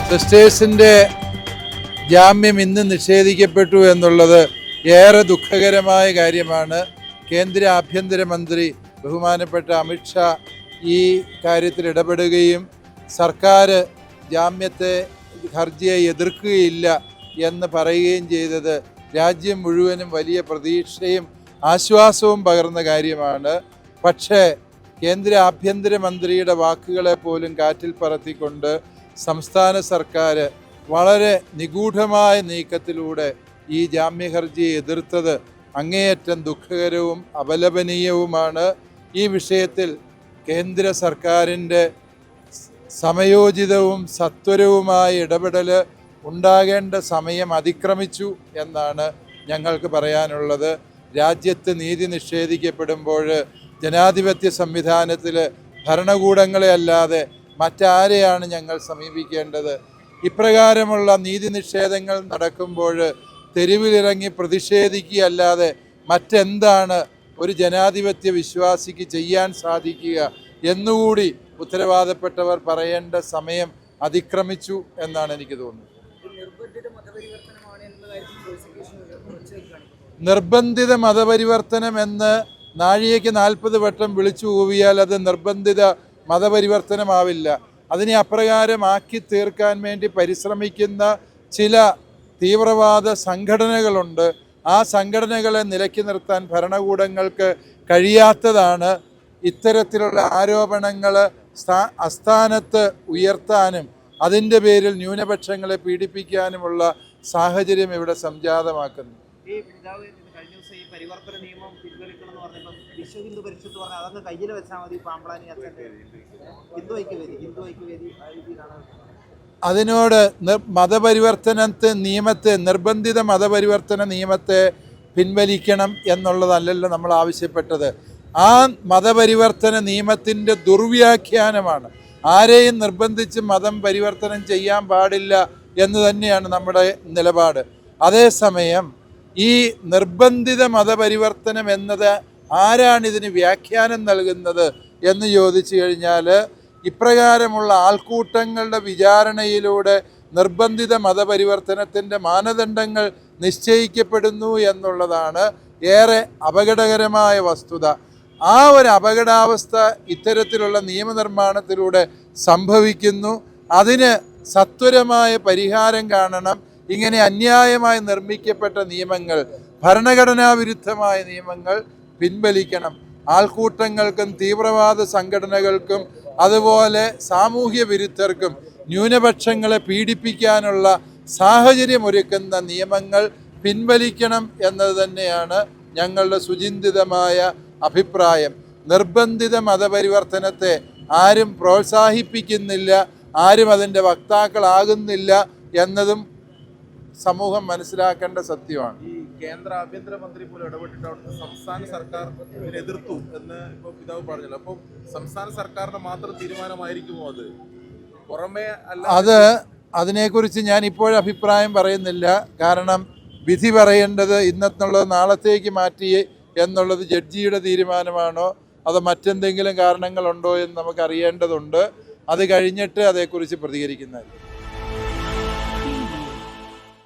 സിസ്റ്റേഴ്സിൻ്റെ ജാമ്യം ഇന്ന് നിഷേധിക്കപ്പെട്ടു എന്നുള്ളത് ഏറെ ദുഃഖകരമായ കാര്യമാണ്. കേന്ദ്ര ആഭ്യന്തരമന്ത്രി ബഹുമാനപ്പെട്ട അമിത്ഷാ ഈ കാര്യത്തിൽ ഇടപെടുകയും സർക്കാർ ഹർജിയെ എതിർക്കുകയില്ല എന്ന് പറയുകയും ചെയ്തത് രാജ്യം മുഴുവനും വലിയ പ്രതീക്ഷയും ആശ്വാസവും പകർന്ന കാര്യമാണ്. പക്ഷേ കേന്ദ്ര ആഭ്യന്തരമന്ത്രിയുടെ വാക്കുകളെ പോലും കാറ്റിൽ പറത്തിക്കൊണ്ട് സംസ്ഥാന സർക്കാർ വളരെ നിഗൂഢമായ നീക്കത്തിലൂടെ ഈ ജാമ്യഹർജിയെ എതിർത്തത് അങ്ങേയറ്റം ദുഃഖകരവും അപലപനീയവുമാണ്. ഈ വിഷയത്തിൽ കേന്ദ്ര സർക്കാരിൻ്റെ സമയോചിതവും സത്വരവുമായ ഇടപെടൽ ഉണ്ടാകേണ്ട സമയം അതിക്രമിച്ചു എന്നാണ് ഞങ്ങൾക്ക് പറയാനുള്ളത്. രാജ്യത്ത് നീതി നിഷേധിക്കപ്പെടുമ്പോൾ ജനാധിപത്യ സംവിധാനത്തിൽ ഭരണകൂടങ്ങളെ അല്ലാതെ മറ്റാരെയാണ് ഞങ്ങൾ സമീപിക്കേണ്ടത്? ഇപ്രകാരമുള്ള നീതി നിഷേധങ്ങൾ നടക്കുമ്പോൾ തെരുവിലിറങ്ങി പ്രതിഷേധിക്കുകയല്ലാതെ മറ്റെന്താണ് ഒരു ജനാധിപത്യ വിശ്വാസിക്ക് ചെയ്യാൻ സാധിക്കുക എന്നുകൂടി ഉത്തരവാദപ്പെട്ടവർ പറയേണ്ട സമയം അതിക്രമിച്ചു എന്നാണ് എനിക്ക് തോന്നുന്നത്. നിർബന്ധിത മതപരിവർത്തനം എന്ന് നാഴികയ്ക്ക് 40 വട്ടം വിളിച്ചു കൂവിയാൽ അത് നിർബന്ധിത മതപരിവർത്തനമാവില്ല. അതിനെ അപ്രകാരമാക്കി തീർക്കാൻ വേണ്ടി പരിശ്രമിക്കുന്ന ചില തീവ്രവാദ സംഘടനകളുണ്ട്. ആ സംഘടനകളെ നിലയ്ക്ക് നിർത്താൻ ഭരണകൂടങ്ങൾക്ക് കഴിയാത്തതാണ്. ഇത്തരത്തിലുള്ള ആരോപണങ്ങൾ അസ്ഥാനത്ത് ഉയർത്താനും അതിൻ്റെ പേരിൽ ന്യൂനപക്ഷങ്ങളെ പീഡിപ്പിക്കാനുമുള്ള സാഹചര്യം ഇവിടെ സംജാതമാക്കുന്നു. ഈ പരിവർത്തന നിയമം പിൻവലിക്കണമെന്ന് പറഞ്ഞപ്പോൾ വിശ്വഹിന്ദു പരിഷത്ത് പറഞ്ഞാൽ അതൊക്കെ കയ്യിൽ വെച്ചാൽ മതി. പാമ്പളാനി ഹിന്ദു ഐക്യവേദി അതിനോട് നിർബന്ധിത മതപരിവർത്തന നിയമത്തെ പിൻവലിക്കണം എന്നുള്ളതല്ലല്ലോ നമ്മൾ ആവശ്യപ്പെട്ടത്. ആ മതപരിവർത്തന നിയമത്തിൻ്റെ ദുർവ്യാഖ്യാനമാണ്. ആരെയും നിർബന്ധിച്ച് മതം പരിവർത്തനം ചെയ്യാൻ പാടില്ല എന്ന് തന്നെയാണ് നമ്മുടെ നിലപാട്. അതേസമയം ഈ നിർബന്ധിത മതപരിവർത്തനം എന്നത് ആരാണിതിന് വ്യാഖ്യാനം നൽകുന്നത് എന്ന് ചോദിച്ചു കഴിഞ്ഞാൽ ഇപ്രകാരമുള്ള ആൾക്കൂട്ടങ്ങളുടെ വിചാരണയിലൂടെ നിർബന്ധിത മതപരിവർത്തനത്തിൻ്റെ മാനദണ്ഡങ്ങൾ നിശ്ചയിക്കപ്പെടുന്നു എന്നുള്ളതാണ് ഏറെ അപകടകരമായ വസ്തുത. ആ ഒരു അപകടാവസ്ഥ ഇത്തരത്തിലുള്ള നിയമനിർമ്മാണത്തിലൂടെ സംഭവിക്കുന്നു. അതിന് സത്വരമായ പരിഹാരം കാണണം. ഇങ്ങനെ അന്യായമായി നിർമ്മിക്കപ്പെട്ട നിയമങ്ങൾ, ഭരണഘടനാ വിരുദ്ധമായ നിയമങ്ങൾ പിൻവലിക്കണം. ആൾക്കൂട്ടങ്ങൾക്കും തീവ്രവാദ സംഘടനകൾക്കും അതുപോലെ സാമൂഹ്യ വിരുദ്ധർക്കും ന്യൂനപക്ഷങ്ങളെ പീഡിപ്പിക്കാനുള്ള സാഹചര്യമൊരുക്കുന്ന നിയമങ്ങൾ പിൻവലിക്കണം എന്നത് തന്നെയാണ് ഞങ്ങളുടെ സുചിന്തിതമായ അഭിപ്രായം. നിർബന്ധിത മതപരിവർത്തനത്തെ ആരും പ്രോത്സാഹിപ്പിക്കുന്നില്ല, ആരും അതിൻ്റെ വക്താക്കളാകുന്നില്ല എന്നതും സമൂഹം മനസ്സിലാക്കേണ്ട സത്യമാണ്. ഈ കേന്ദ്ര ആഭ്യന്തരമന്ത്രി പോലും ഇടപെട്ടിട്ട് അവിടുത്തെ സംസ്ഥാന സർക്കാർ ഇതിനെ എതിർത്തു എന്ന് ഇപ്പോൾ പിതാവ് പറഞ്ഞല്ലോ. അപ്പോൾ സംസ്ഥാന സർക്കാരിന്റെ മാത്രം തീരുമാനമായിരിക്കുമോ അത്? പുറമേ അല്ല. അതിനെക്കുറിച്ച് ഞാൻ ഇപ്പോഴും അഭിപ്രായം പറയുന്നില്ല. കാരണം വിധി പറയേണ്ടത് ഇന്നത്തുള്ളത് നാളത്തേക്ക് മാറ്റി എന്നുള്ളത് ജഡ്ജിയുടെ തീരുമാനമാണോ അതോ മറ്റെന്തെങ്കിലും കാരണങ്ങളുണ്ടോ എന്ന് നമുക്ക് അറിയേണ്ടതുണ്ട്. അത് കഴിഞ്ഞിട്ട് അതേക്കുറിച്ച് പ്രതികരിക്കുന്നതായിരിക്കും.